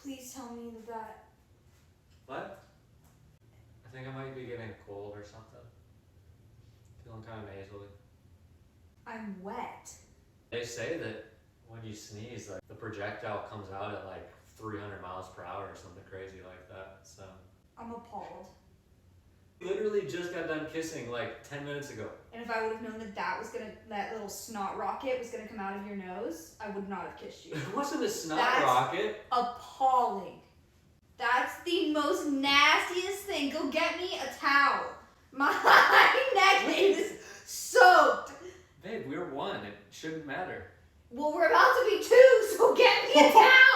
Please tell me that. What? I think I might be getting a cold or something. Feeling kind of nasally. I'm wet. They say that when you sneeze, like the projectile comes out at like 300 miles per hour or something crazy like that. So I'm appalled. literally just got done kissing like 10 minutes ago. And if I would have known that that little snot rocket was gonna come out of your nose, I would not have kissed you. It wasn't a snot That's rocket. Appalling. That's the most nastiest thing. Go get me a towel. My neck is soaked. Babe, we're one. It shouldn't matter. Well, we're about to be two, so get me a towel.